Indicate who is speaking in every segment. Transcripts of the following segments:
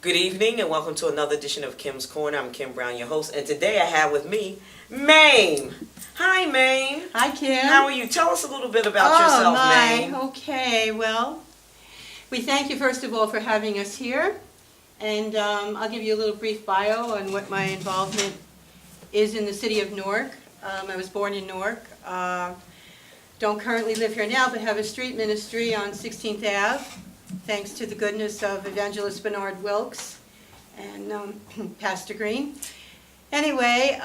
Speaker 1: Good evening and welcome to another edition of Kim's Corner. I'm Kim Brown, your host, and today I have with me Mayme. Hi, Mayme.
Speaker 2: Hi, Kim.
Speaker 1: How are you? Tell us a little bit about yourself, Mayme.
Speaker 2: Okay, well, we thank you first of all for having us here, and I'll give you a little brief bio on what my involvement is in the city of Newark. I was born in Newark. Don't currently live here now, but have a street ministry on 16th Ave. Thanks to the goodness of Evangelist Bernard Wilkes and Pastor Green. Anyway,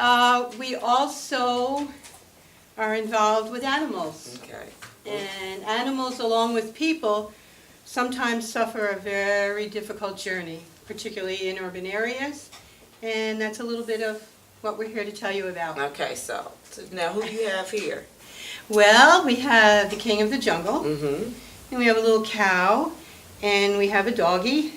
Speaker 2: we also are involved with animals.
Speaker 1: Okay.
Speaker 2: And animals, along with people, sometimes suffer a very difficult journey, particularly in urban areas. And that's a little bit of what we're here to tell you about.
Speaker 1: Okay, so now who do you have here?
Speaker 2: Well, we have the king of the jungle,
Speaker 1: Mm-hmm.
Speaker 2: and we have a little cow, and we have a doggy,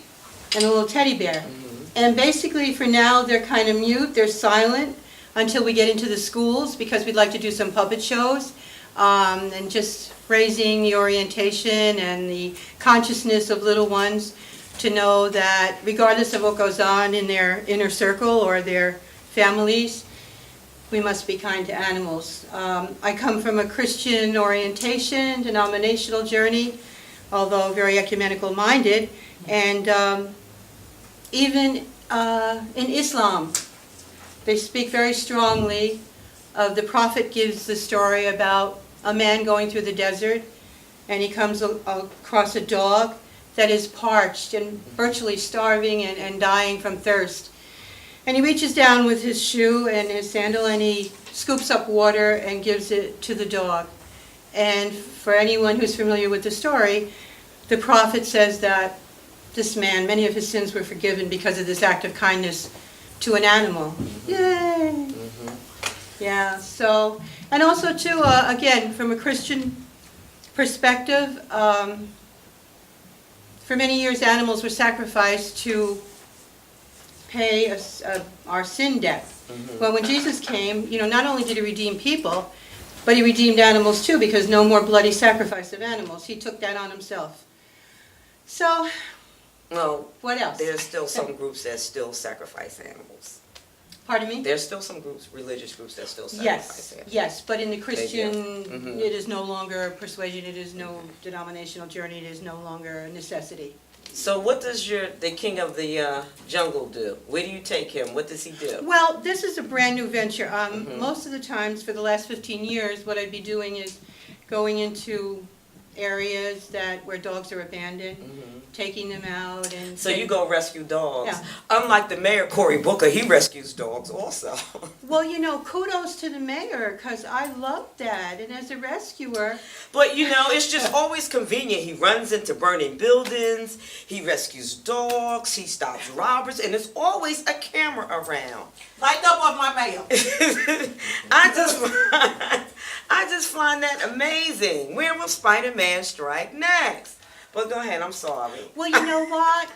Speaker 2: and a little teddy bear.
Speaker 1: Mm-hmm.
Speaker 2: And basically, for now, they're kind of mute, they're silent, until we get into the schools, because we'd like to do some puppet shows, and just raising the orientation and the consciousness of little ones to know that regardless of what goes on in their inner circle or their families, we must be kind to animals. I come from a Christian orientation, denominational journey, although very ecumenical minded, and even in Islam, they speak very strongly of the prophet gives the story about a man going through the desert, and he comes across a dog that is parched and virtually starving and dying from thirst. And he reaches down with his shoe and his sandal and he scoops up water and gives it to the dog. And for anyone who's familiar with the story, the prophet says that this man, many of his sins were forgiven because of this act of kindness to an animal.
Speaker 1: Mm-hmm.
Speaker 2: Yay!
Speaker 1: Mm-hmm.
Speaker 2: Yeah, so, and also too, again, from a Christian perspective, for many years animals were sacrificed to pay our sin debt.
Speaker 1: Mm-hmm.
Speaker 2: Well, when Jesus came, not only did he redeem people, but he redeemed animals too, because no more bloody sacrifice of animals. He took that on himself. So,
Speaker 1: Well,
Speaker 2: what else?
Speaker 1: there's still some groups that still sacrifice animals.
Speaker 2: Pardon me?
Speaker 1: There's still some groups, religious groups, that still sacrifice animals.
Speaker 2: Yes, but in the Christian,
Speaker 1: Mhm.
Speaker 2: it is no longer a persuasion, it is no denominational journey, it is no longer a necessity.
Speaker 1: So what does the king of the jungle do? Where do you take him? What does he do?
Speaker 2: Well, this is a brand new venture.
Speaker 1: Mhm.
Speaker 2: Most of the times, for the last 15 years, what I'd be doing is going into areas where dogs are abandoned,
Speaker 1: Mhm.
Speaker 2: taking them out, and
Speaker 1: So you go rescue dogs.
Speaker 2: Yeah.
Speaker 1: Unlike the mayor, Cory Booker, he rescues dogs also.
Speaker 2: Well, kudos to the mayor, because I love that, and as a rescuer,
Speaker 1: But it's just always convenient. He runs into burning buildings, he rescues dogs, he stops robbers, and there's always a camera around.
Speaker 3: Light up off my mail.
Speaker 1: I just find that amazing. Where will Spider-Man strike next? But go ahead, I'm sorry.
Speaker 2: well, you know what?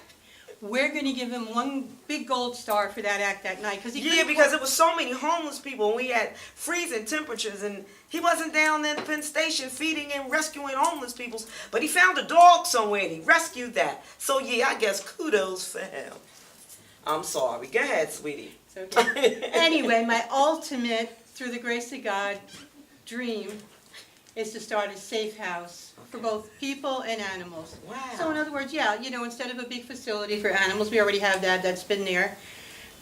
Speaker 2: We're going to give him one big gold star for that act that night,
Speaker 1: Because it was so many homeless people, and we had freezing temperatures, and he wasn't down there at Penn Station feeding and rescuing homeless people, but he found a dog somewhere and he rescued that. So yeah, I guess kudos for him. I'm sorry. Go ahead, sweetie.
Speaker 2: It's okay. Anyway, my ultimate, through the grace of God, dream is to start a safe house for both people and animals.
Speaker 1: Wow.
Speaker 2: So in other words, instead of a big facility for animals, we already have that. That's been there,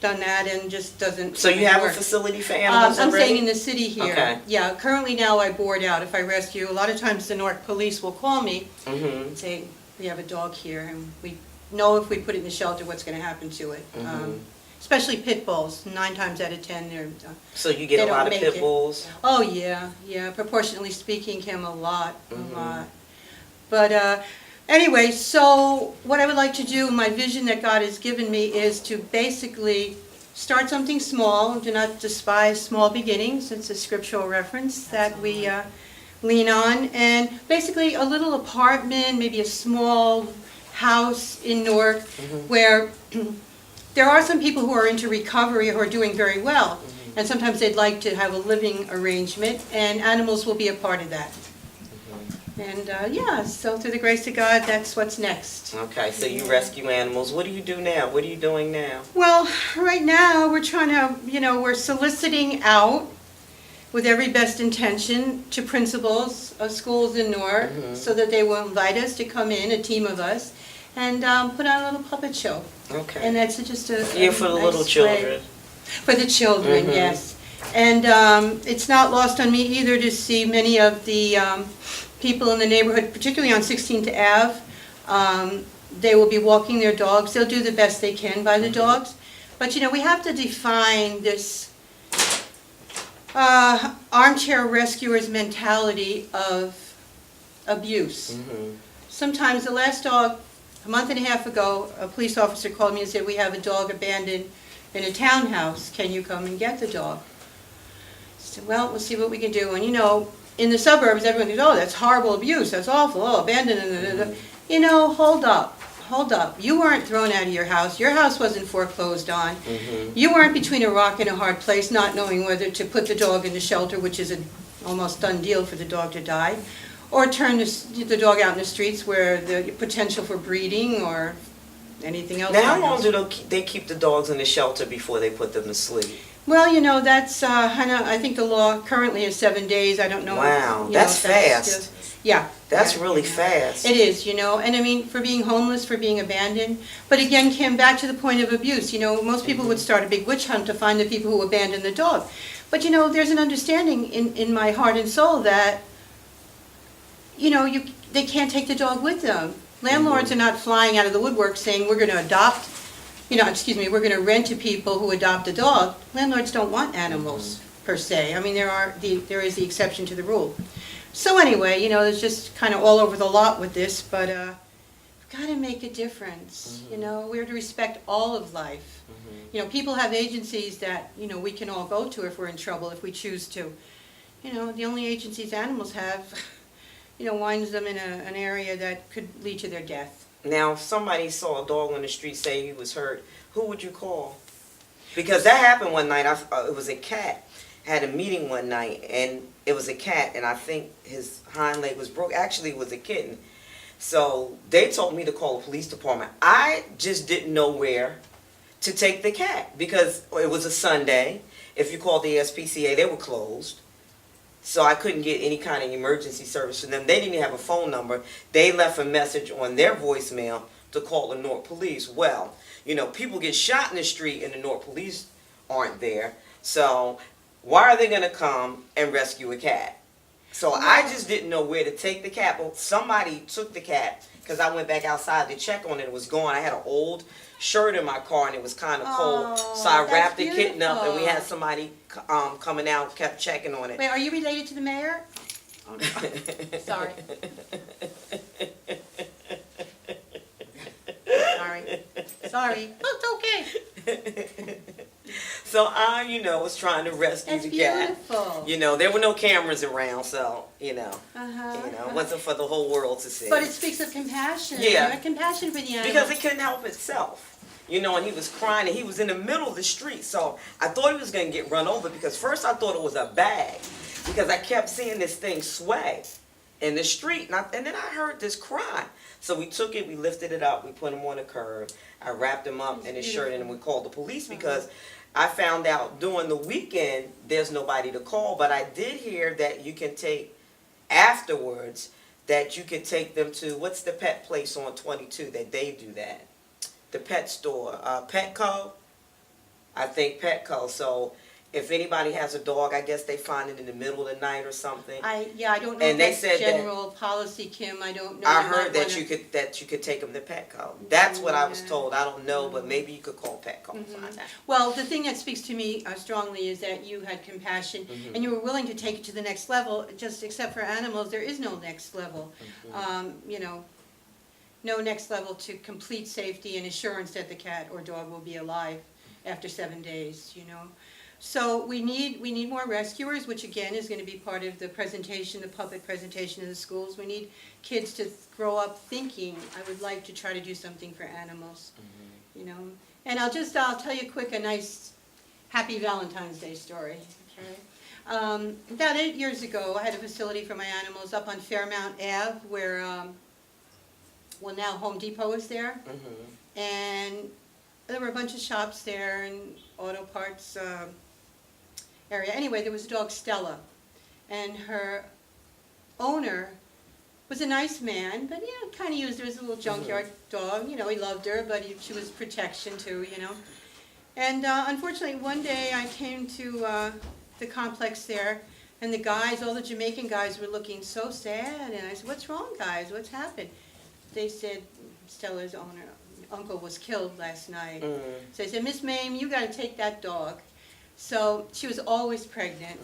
Speaker 2: done that, and just doesn't.
Speaker 1: So you have
Speaker 2: work.
Speaker 1: a facility for animals
Speaker 2: I'm
Speaker 1: already?
Speaker 2: staying in the city here.
Speaker 1: Okay.
Speaker 2: Yeah, currently now I board out if I rescue. A lot of times the Newark police will call me
Speaker 1: Mm-hmm.
Speaker 2: and say, we have a dog here, and we know if we put it in the shelter what's going to happen to it.
Speaker 1: Mhm.
Speaker 2: Especially pit bulls, 9 times out of 10 they're...
Speaker 1: So you get
Speaker 2: They
Speaker 1: a
Speaker 2: don't
Speaker 1: lot of
Speaker 2: make
Speaker 1: pit
Speaker 2: it.
Speaker 1: bulls?
Speaker 2: Oh yeah, proportionally speaking, Kim, a lot.
Speaker 1: Mhm.
Speaker 2: But anyway, so what I would like to do, my vision that God has given me, is to basically start something small. Do not despise small beginnings. It's a scriptural reference that we lean on. And basically a little apartment, maybe a small house in Newark, where there are some people who are into recovery who are doing very well. And sometimes they'd like to have a living arrangement, and animals will be a part of that. And yeah, so through the grace of God, that's what's next.
Speaker 1: Okay, so you rescue animals. What do you do now? What are you doing now?
Speaker 2: Well, right now we're trying to, we're soliciting out with every best intention to principals of schools in Newark so that they will invite us to come in, a team of us, and put on a little puppet show.
Speaker 1: Okay.
Speaker 2: And that's just a
Speaker 1: Yeah, for the
Speaker 2: nice
Speaker 1: little
Speaker 2: way-
Speaker 1: children.
Speaker 2: For the children, yes. And it's not lost on me either to see many of the people in the neighborhood, particularly on 16th Ave. They will be walking their dogs. They'll do the best they can by the dogs. But, we have to define this armchair rescuer's mentality of abuse. Sometimes the last dog, a month and a half ago, a police officer called me and said, we have a dog abandoned in a townhouse. Can you come and get the dog? I said, well, we'll see what we can do. And in the suburbs, everyone goes, oh, that's horrible abuse. That's awful. Oh, abandoned. Hold up. Hold up. You weren't thrown out of your house. Your house wasn't foreclosed on. You weren't between a rock and a hard place, not knowing whether to put the dog in the shelter, which is an almost done deal for the dog to die, or turn the dog out in the streets where the potential for breeding or anything else.
Speaker 1: Now, how long do they keep the dogs in the shelter before they put them to sleep?
Speaker 2: Well, that's, I think the law currently is 7 days. I don't know.
Speaker 1: Wow,
Speaker 2: if,
Speaker 1: that's
Speaker 2: if that's
Speaker 1: fast.
Speaker 2: Yeah.
Speaker 1: That's
Speaker 2: yeah,
Speaker 1: really fast.
Speaker 2: It is, and I mean, for being homeless, for being abandoned. But again, Kim, back to the point of abuse. Most people would start a big witch hunt to find the people who abandoned the dog. But, there's an understanding in my heart and soul that, they can't take the dog with them. Landlords are not flying out of the woodwork saying, we're going to adopt, we're going to rent to people who adopt a dog. Landlords don't want animals, per se. I mean, there is the exception to the rule. So anyway, there's just kind of all over the lot with this, but we've got to make a difference. We're to respect all of life. People have agencies that, we can all go to if we're in trouble, if we choose to. The only agencies animals have, winds them in an area that could lead to their death.
Speaker 1: Now, if somebody saw a dog on the street say he was hurt, who would you call? Because that happened one night. It was a cat. Had a meeting one night, and it was a cat, and I think his hind leg was broke. Actually, it was a kitten. So they told me to call the police department. I just didn't know where to take the cat because it was a Sunday. If you called the SPCA, they were closed. So I couldn't get any kind of emergency service from them. They didn't even have a phone number. They left a message on their voicemail to call the Newark police. Well, people get shot in the street and the Newark police aren't there. So why are they going to come and rescue a cat? So I just didn't know where to take the cat. But somebody took the cat because I went back outside to check on it. It was gone. I had an old shirt in my car and it was kind of cold. So I wrapped the kitten up and we had somebody coming out, kept checking on it.
Speaker 2: Wait, are you related to the mayor? Oh, no. Sorry. Sorry. Oh, it's okay.
Speaker 1: So I, was trying to rescue
Speaker 2: That's
Speaker 1: the cat.
Speaker 2: beautiful.
Speaker 1: There were no cameras around, so, it
Speaker 2: Uh-huh.
Speaker 1: wasn't for the whole world to see.
Speaker 2: But it speaks of compassion.
Speaker 1: Yeah.
Speaker 2: You have compassion for the animal.
Speaker 1: Because it couldn't help itself. And he was crying, and he was in the middle of the street, so I thought he was going to get run over, because first I thought it was a bag, because I kept seeing this thing sway in the street, and then I heard this cry. So we took it, we lifted it up, we put him on the curb, I wrapped him up in his shirt, and we called the police, because I found out during the weekend there's nobody to call, but I did hear that you can take, afterwards, that you can take them to, what's the pet place on 22 that they do that? The pet store, Petco, I think Petco. So if anybody has a dog, I guess they find it in the middle of the night or something.
Speaker 2: I don't know
Speaker 1: And
Speaker 2: if
Speaker 1: they
Speaker 2: that's
Speaker 1: said
Speaker 2: general policy, Kim. I don't know.
Speaker 1: I heard that you could take them to Petco. That's what I was told. I don't know, but maybe you could call Petco and find out.
Speaker 2: Well, the thing that speaks to me strongly is that you had compassion and you were willing to take it to the next level. Just except for animals, there is no next level. No next level to complete safety and assurance that the cat or dog will be alive after 7 days. So we need more rescuers, which again is going to be part of the presentation, the public presentation in the schools. We need kids to grow up thinking, I would like to try to do something for animals, And I'll tell you a nice happy Valentine's Day story, okay? About 8 years ago, I had a facility for my animals up on Fairmount Ave where, well, now Home Depot is there. And there were a bunch of shops there and auto parts area. Anyway, there was a dog, Stella, and her owner was a nice man, but kind of used her as a little junkyard dog. He loved her, but she was protection too, And unfortunately, one day I came to the complex there, and the guys, all the Jamaican guys, were looking so sad. And I said, "What's wrong, guys? What's happened?" They said, "Stella's uncle was killed last night." So I said, "Miss Mayme, you got to take that dog." So she was always pregnant,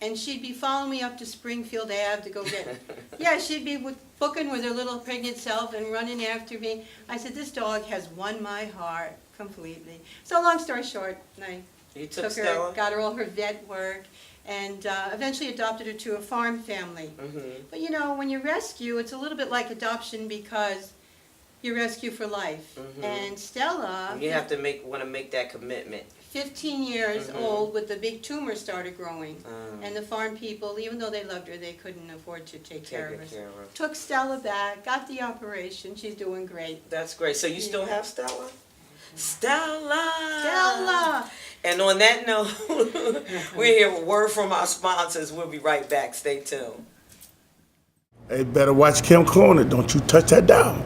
Speaker 2: and she'd be following me up to Springfield Ave to go get her. Yeah, she'd be booking with her little pregnant self and running after me. I said, "This dog has won my heart completely." So long story short, I took her,
Speaker 1: Stella?
Speaker 2: got her all her vet work, and eventually adopted her to a farm family. But when you rescue, it's a little bit like adoption because you rescue for life. And Stella,
Speaker 1: you have to want to make that commitment.
Speaker 2: 15 years old, with the big tumor started growing. And the farm people, even though they loved her, they couldn't afford to take care of her. Took Stella back, got the operation. She's doing great.
Speaker 1: That's great. So you still have Stella? Stella!
Speaker 2: Stella!
Speaker 1: And on that note, we're here with a word from our sponsors. We'll be right back. Stay tuned.
Speaker 3: Hey, better watch Kim Korner. Don't you touch that down.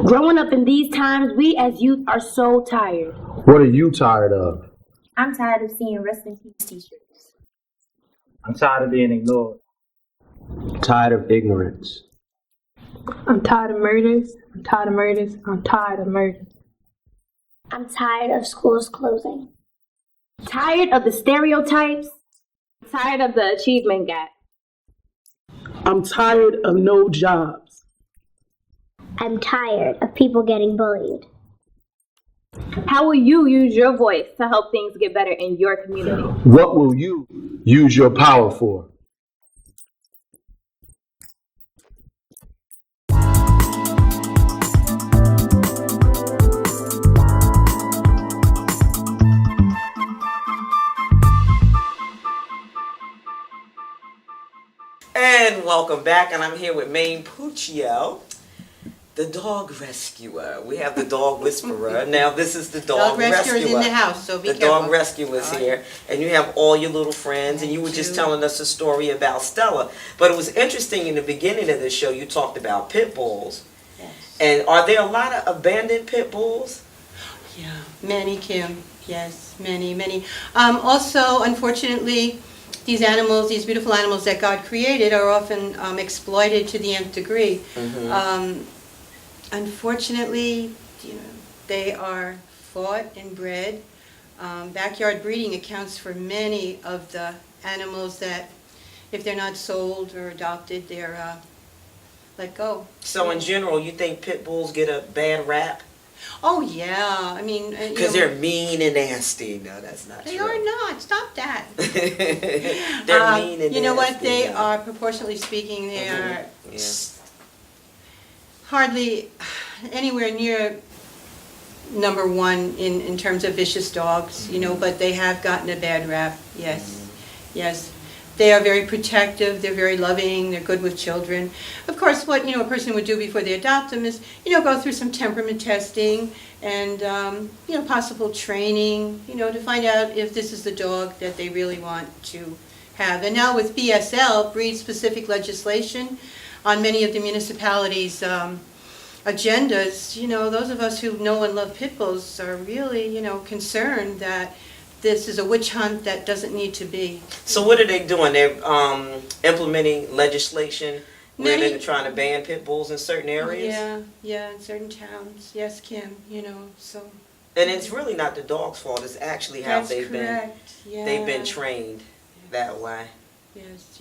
Speaker 4: Growing up in these times, we as youth are so tired.
Speaker 5: What are you tired of?
Speaker 4: I'm tired of seeing rest in peace t-shirts.
Speaker 5: I'm tired of being ignored. Tired of ignorance.
Speaker 6: I'm tired of murders. I'm tired of murders. I'm tired of murder.
Speaker 4: I'm tired of schools closing. Tired of the stereotypes.
Speaker 6: Tired of the achievement gap.
Speaker 7: I'm tired of no jobs.
Speaker 4: I'm tired of people getting bullied.
Speaker 6: How will you use your voice to help things get better in your community?
Speaker 5: What will you use your power for?
Speaker 1: And welcome back, and I'm here with Mayme Puccio, the dog rescuer. We have the dog whisperer. Now this is the dog rescuer.
Speaker 2: Rescuer's in the house, so be
Speaker 1: the
Speaker 2: careful.
Speaker 1: dog rescuer's here, and you have all your little friends, and you were just telling us a story about Stella. But it was interesting in the beginning of the show, you talked about pit bulls.
Speaker 2: Yes.
Speaker 1: And are there a lot of abandoned pit bulls?
Speaker 2: Yeah, many, Kim. Yes, many, many. Also, unfortunately, these animals, these beautiful animals that God created, are often exploited to the nth degree. Unfortunately, they are fought and bred. Backyard breeding accounts for many of the animals that, if they're not sold or adopted, they're let go.
Speaker 1: So in general, you think pit bulls get a bad rap?
Speaker 2: Oh yeah, I mean,
Speaker 1: because they're mean and nasty. No, that's not
Speaker 2: they
Speaker 1: true.
Speaker 2: are not. Stop that.
Speaker 1: They're mean and nasty.
Speaker 2: You know what? They are, proportionally speaking, they are hardly anywhere near number one in terms of vicious dogs. But they have gotten a bad rap. Yes, yes. They are very protective, they're very loving, they're good with children. Of course, what a person would do before they adopt them is, go through some temperament testing and, possible training, to find out if this is the dog that they really want to have. And now with BSL, breed-specific legislation, on many of the municipalities' agendas, those of us who know and love pit bulls are really, concerned that this is a witch hunt that doesn't need to be.
Speaker 1: So what are they doing? They're implementing legislation where they're trying to ban pit bulls in certain areas?
Speaker 2: Yeah, in certain towns. Yes, Kim, so.
Speaker 1: And it's really not the dog's fault. It's actually how
Speaker 2: That's correct.
Speaker 1: they've been trained that way.
Speaker 2: yes,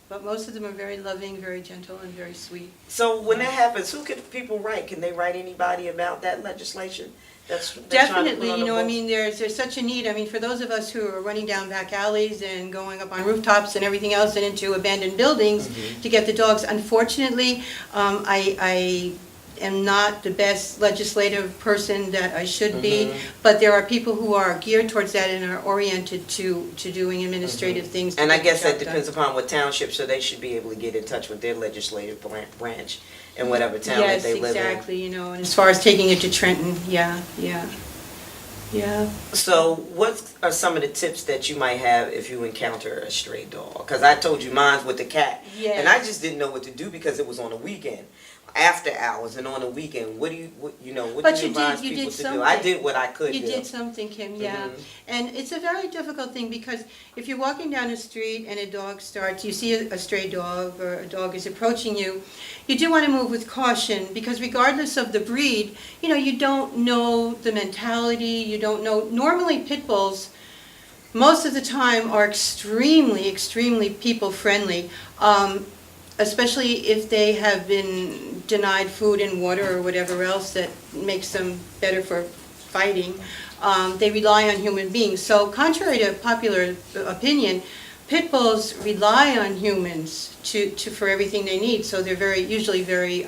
Speaker 2: but most of them are very loving, very gentle, and very sweet.
Speaker 1: So when that happens, who can people write? Can they write anybody about that legislation? That's trying to
Speaker 2: Definitely,
Speaker 1: put on the
Speaker 2: I
Speaker 1: books?
Speaker 2: mean, there's such a need. I mean, for those of us who are running down back alleys and going up on rooftops and everything else and into abandoned buildings to get the dogs, unfortunately, I am not the best legislative person that I should be, but there are people who are geared towards that and are oriented to doing administrative things. to
Speaker 1: And I
Speaker 2: get the
Speaker 1: guess that
Speaker 2: job done.
Speaker 1: depends upon what township, so they should be able to get in touch with their legislative branch in whatever town that they live in.
Speaker 2: Yes, exactly, and as far as taking it to Trenton, yeah.
Speaker 1: So what are some of the tips that you might have if you encounter a stray dog? Because I told you mine's with the cat.
Speaker 2: Yes.
Speaker 1: And I just didn't know what to do because it was on a weekend. After hours and on the weekend, what do you
Speaker 2: But you
Speaker 1: advise
Speaker 2: did
Speaker 1: people to
Speaker 2: something.
Speaker 1: do? I did what I could
Speaker 2: You
Speaker 1: do.
Speaker 2: did something, Kim, yeah. And it's a very difficult thing because if you're walking down the street and a dog starts, you see a stray dog or a dog is approaching you, you do want to move with caution because regardless of the breed, you don't know the mentality, you don't know. Normally pit bulls, most of the time, are extremely, extremely people-friendly. Especially if they have been denied food and water or whatever else that makes them better for fighting. They rely on human beings. So contrary to popular opinion, pit bulls rely on humans for everything they need. So they're usually very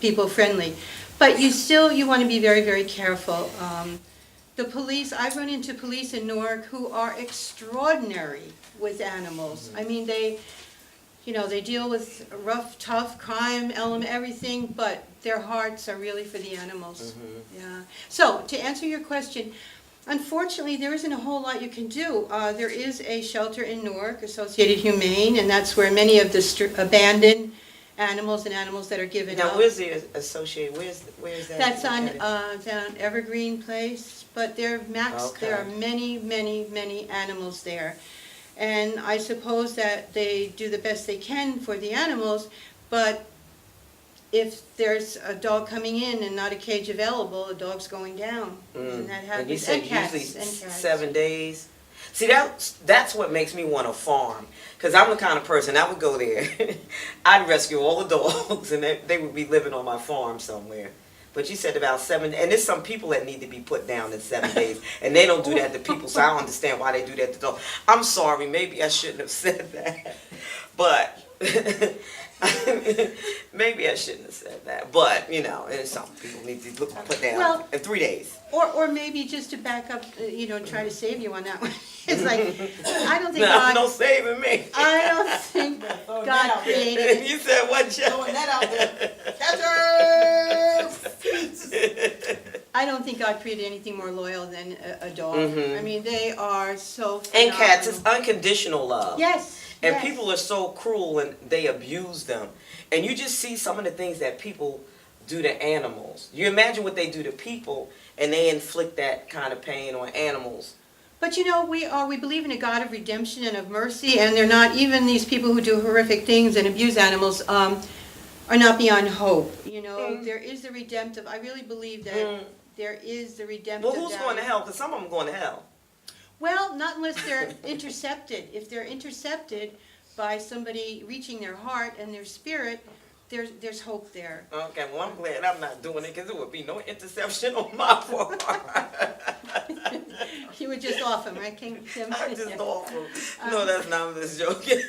Speaker 2: people-friendly. But you want to be very, very careful. The police, I've run into police in Newark who are extraordinary with animals. I mean, they deal with rough, tough crime, element, everything, but their hearts are really for the animals. Yeah. So, to answer your question, unfortunately, there isn't a whole lot you can do. There is a shelter in Newark, Associated Humane, and that's where many of the abandoned animals and animals that are given
Speaker 1: Now,
Speaker 2: up.
Speaker 1: where's the associate? Where's that?
Speaker 2: That's on
Speaker 1: located?
Speaker 2: down Evergreen Place, but there
Speaker 1: Okay.
Speaker 2: are many, many, many animals there. And I suppose that they do the best they can for the animals, but if there's a dog coming in and not a cage available, a dog's going down. And that happens.
Speaker 1: And you said
Speaker 2: cats,
Speaker 1: usually
Speaker 2: and cats.
Speaker 1: 7 days. See, that's what makes me want to farm. Because I'm the kind of person, I would go there, I'd rescue all the dogs, and they would be living on my farm somewhere. But you said about 7, and there's some people that need to be put down in 7 days, and they don't do that to people, so I don't understand why they do that to dogs. I'm sorry, maybe I shouldn't have said that, but maybe I shouldn't have said that. But and some people need to be put down
Speaker 2: Well,
Speaker 1: in 3 days.
Speaker 2: Or maybe just to back up, try to save you on that one. It's like, I don't think
Speaker 1: No,
Speaker 2: God,
Speaker 1: no saving me.
Speaker 2: I don't think God created.
Speaker 1: You said what, Jeff?
Speaker 7: Throwing that out there.
Speaker 2: I don't think God created anything more loyal than a dog. I mean, they are so
Speaker 1: And cats, it's
Speaker 2: phenomenal.
Speaker 1: unconditional love.
Speaker 2: Yes.
Speaker 1: And
Speaker 2: yes.
Speaker 1: people are so cruel and they abuse them. And you just see some of the things that people do to animals. You imagine what they do to people and they inflict that kind of pain on animals.
Speaker 2: But we believe in a God of redemption and of mercy, and they're not, even these people who do horrific things and abuse animals are not beyond hope. There is the redemptive, I really believe that there is the redemptive.
Speaker 1: Well, who's going to hell? Because some of them going to hell.
Speaker 2: Well, not unless they're intercepted. If they're intercepted by somebody reaching their heart and their spirit, there's hope there.
Speaker 1: Okay, well, I'm glad I'm not doing it because there would be no interception on my part.
Speaker 2: You would just off them, right, Kim?
Speaker 1: I'm just awful. No, that's not, I'm just joking.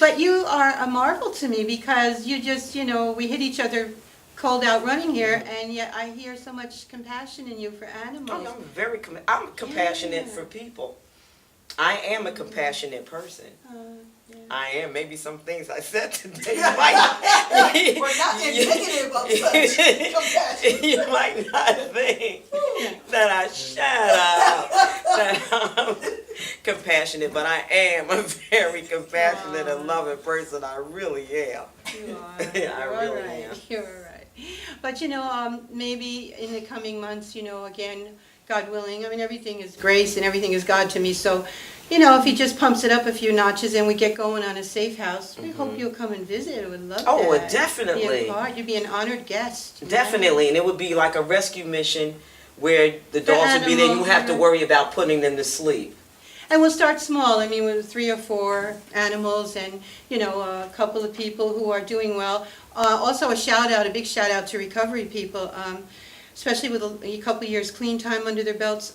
Speaker 2: But you are a marvel to me because you just, we hit each other cold out running here, and yet I hear so much compassion in you for animals.
Speaker 1: I'm compassionate
Speaker 2: Yeah.
Speaker 1: for people. I am a compassionate person.
Speaker 2: Yeah.
Speaker 1: I am. Maybe some things I said today might.
Speaker 7: We're not indicative of such compassion.
Speaker 1: You might not think that I shut up, that I'm compassionate, but I am a very compassionate and loving person. I really am.
Speaker 2: You are.
Speaker 1: I
Speaker 2: You're
Speaker 1: really
Speaker 2: all right.
Speaker 1: am.
Speaker 2: You're all right. But maybe in the coming months, again, God willing, I mean, everything is grace and everything is God to me. So, if He just pumps it up a few notches and we get going on a safe house, we hope you'll come and visit. I would love
Speaker 1: Oh,
Speaker 2: that.
Speaker 1: definitely.
Speaker 2: Be a part. You'd be an honored guest.
Speaker 1: Definitely, and it would be like a rescue mission where the dogs would be there. You have to
Speaker 2: animals,
Speaker 1: worry about putting them to sleep.
Speaker 2: And we'll start small, I mean, with 3 or 4 animals and, you know, a couple of people who are doing well. Also a big shout out to recovery people, especially with a couple of years clean time under their belts.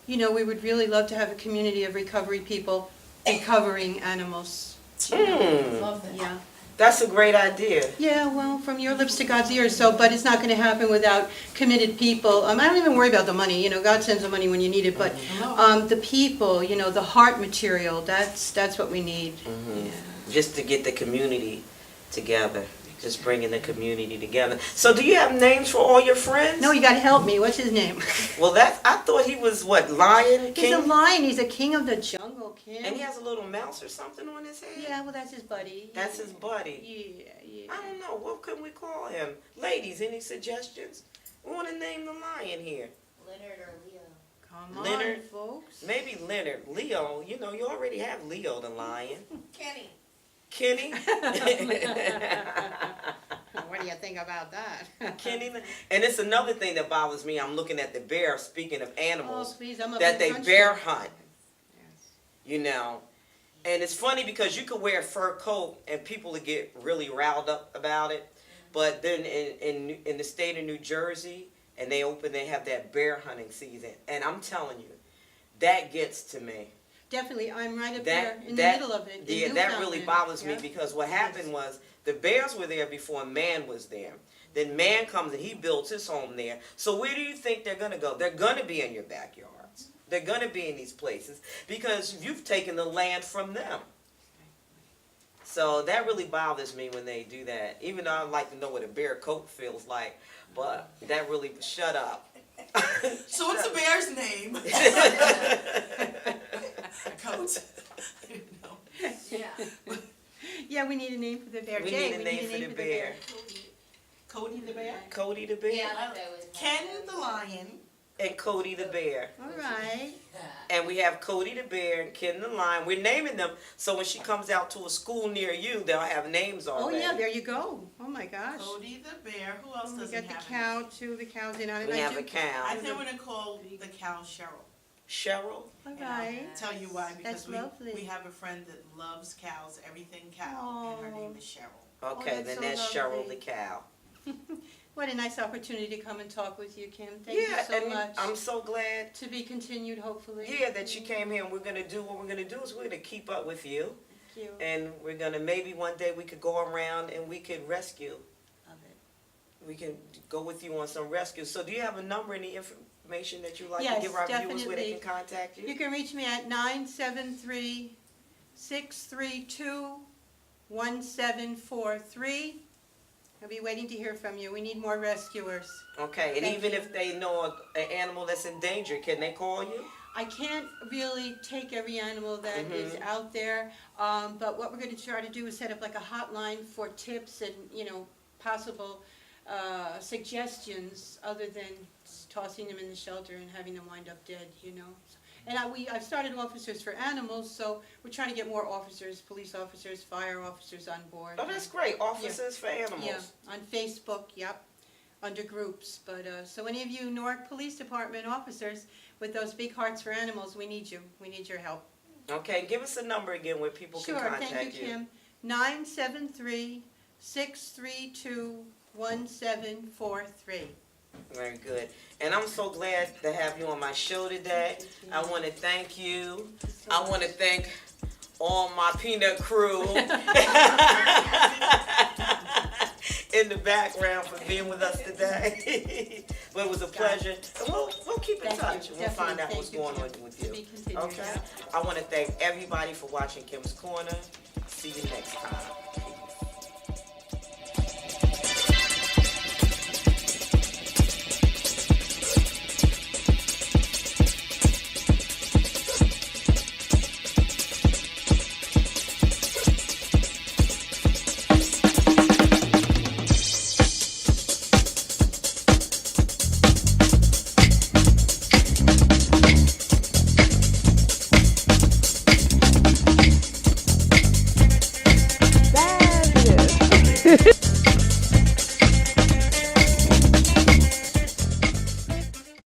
Speaker 2: You know, we would really love to have a community of recovery people recovering animals.
Speaker 7: Love that.
Speaker 2: Yeah.
Speaker 1: That's a great idea.
Speaker 2: Yeah, well, from your lips to God's ears, but it's not going to happen without committed people. I don't even worry about the money, you know, God sends the money when you need it, but the people, you know, the heart material, that's what we need. Yeah.
Speaker 1: Just to get the community together. Just bringing the community together. So do you have names for all your friends?
Speaker 2: No, you got to help me. What's his name?
Speaker 1: Well, I thought he was, what, lion king?
Speaker 2: He's a lion. He's a king of the jungle, Kim.
Speaker 1: And he has a little mouse or something on his head?
Speaker 2: Yeah, well, that's his buddy.
Speaker 1: That's his buddy.
Speaker 2: Yeah.
Speaker 1: I don't know. What can we call him? Ladies, any suggestions? We want to name the lion here.
Speaker 7: Leonard or Leo?
Speaker 2: Come
Speaker 1: Leonard.
Speaker 2: on, folks.
Speaker 1: Maybe Leonard. Leo, you know, you already have Leo the lion.
Speaker 7: Kenny.
Speaker 1: Kenny?
Speaker 2: What do you think about that?
Speaker 1: Kenny. And it's another thing that bothers me. I'm looking at the bear, speaking of animals,
Speaker 2: Oh, please, I'm a
Speaker 1: that
Speaker 2: big
Speaker 1: they
Speaker 2: country.
Speaker 1: bear hunt,
Speaker 2: Yes.
Speaker 1: you know. And it's funny because you could wear a fur coat and people would get really riled up about it. But then in the state of New Jersey, and they have that bear hunting season. And I'm telling you, that gets to me.
Speaker 2: Definitely, I'm right up
Speaker 1: That-
Speaker 2: there in
Speaker 1: that-
Speaker 2: the middle of it. in
Speaker 1: Yeah, that really
Speaker 2: Newfoundland.
Speaker 1: bothers me
Speaker 2: Yeah.
Speaker 1: because what happened was the bears were there before man was there. Then man comes and he builds his home there. So where do you think they're going to go? They're going to be in your backyards. They're going to be in these places because you've taken the land from them. So that really bothers me when they do that. Even though I'd like to know what a bear coat feels like, but that really, shut up.
Speaker 7: So what's the bear's name? Coat. No.
Speaker 6: Yeah.
Speaker 2: Yeah, we need a name for the bear.
Speaker 1: We
Speaker 2: Jay,
Speaker 1: need a name for the bear.
Speaker 7: Cody the bear.
Speaker 1: Cody the bear
Speaker 6: Yeah, I like that was
Speaker 7: Ken the lion.
Speaker 1: and Cody the bear.
Speaker 2: All right.
Speaker 1: And we have Cody the bear and Ken the lion. We're naming them so when she comes out to a school near you, they'll have names
Speaker 2: Oh,
Speaker 1: already.
Speaker 2: yeah, there you go. Oh, my gosh.
Speaker 7: Cody the bear. Who else
Speaker 2: We
Speaker 7: doesn't
Speaker 2: got the
Speaker 7: have
Speaker 2: cow, too. The cow's in on it.
Speaker 1: We
Speaker 2: I
Speaker 1: have
Speaker 2: do-
Speaker 1: a cow.
Speaker 7: I think we're gonna call the cow Cheryl.
Speaker 1: Cheryl.
Speaker 2: All right.
Speaker 7: Tell you why,
Speaker 2: That's
Speaker 7: because
Speaker 2: lovely.
Speaker 7: we have a friend that loves cows, everything cow, and her name is Cheryl.
Speaker 1: Okay,
Speaker 2: that's
Speaker 1: then
Speaker 2: so
Speaker 1: that's Cheryl
Speaker 2: lovely.
Speaker 1: the cow.
Speaker 2: What a nice opportunity to come and talk with you, Kim. Thank you
Speaker 1: Yeah,
Speaker 2: so
Speaker 1: and
Speaker 2: much.
Speaker 1: I'm so glad.
Speaker 2: To be continued, hopefully.
Speaker 1: Yeah, that you came here and we're gonna do what we're gonna do is we're gonna keep up with you.
Speaker 2: Thank you.
Speaker 1: And we're gonna maybe one day we could go around and we could rescue.
Speaker 2: Love it.
Speaker 1: We can go with you on some rescue. So do you have a number, any information that you'd like to
Speaker 2: Yes,
Speaker 1: give our viewers where they
Speaker 2: definitely.
Speaker 1: can contact you?
Speaker 2: You can reach me at 973-632-1743. I'll be waiting to hear from you. We need more rescuers.
Speaker 1: Okay, and
Speaker 2: Thank
Speaker 1: even
Speaker 2: you.
Speaker 1: if they know an animal that's in danger, can they call you?
Speaker 2: I can't really take every animal that is out there, but what we're going to try to do is set up like a hotline for tips and, you know, possible suggestions other than tossing them in the shelter and having them wind up dead, you know. And I've started officers for animals, so we're trying to get more officers, police officers, fire officers on board.
Speaker 1: Oh, that's great. Officers for animals.
Speaker 2: Yeah, on Facebook, yep, under groups. But, so any of you Newark Police Department officers with those big hearts for animals, we need you. We need your help.
Speaker 1: Okay, give us a number again where people can
Speaker 2: Sure,
Speaker 1: contact
Speaker 2: thank you, Kim. 973-632-1743.
Speaker 1: Very good. And I'm so glad to have you on my show today. I want to thank you. I want to thank all my peanut crew in the background for being with us today. But it was a pleasure. And we'll keep in
Speaker 2: Thank
Speaker 1: touch
Speaker 2: you.
Speaker 1: and we'll find out
Speaker 2: Definitely.
Speaker 1: what's
Speaker 2: Thank you,
Speaker 1: going on
Speaker 2: Kim.
Speaker 1: with
Speaker 2: To
Speaker 1: you.
Speaker 2: be continued,
Speaker 1: Okay?
Speaker 2: yeah.
Speaker 1: I want to thank everybody for watching Kim's Corner. See you next time.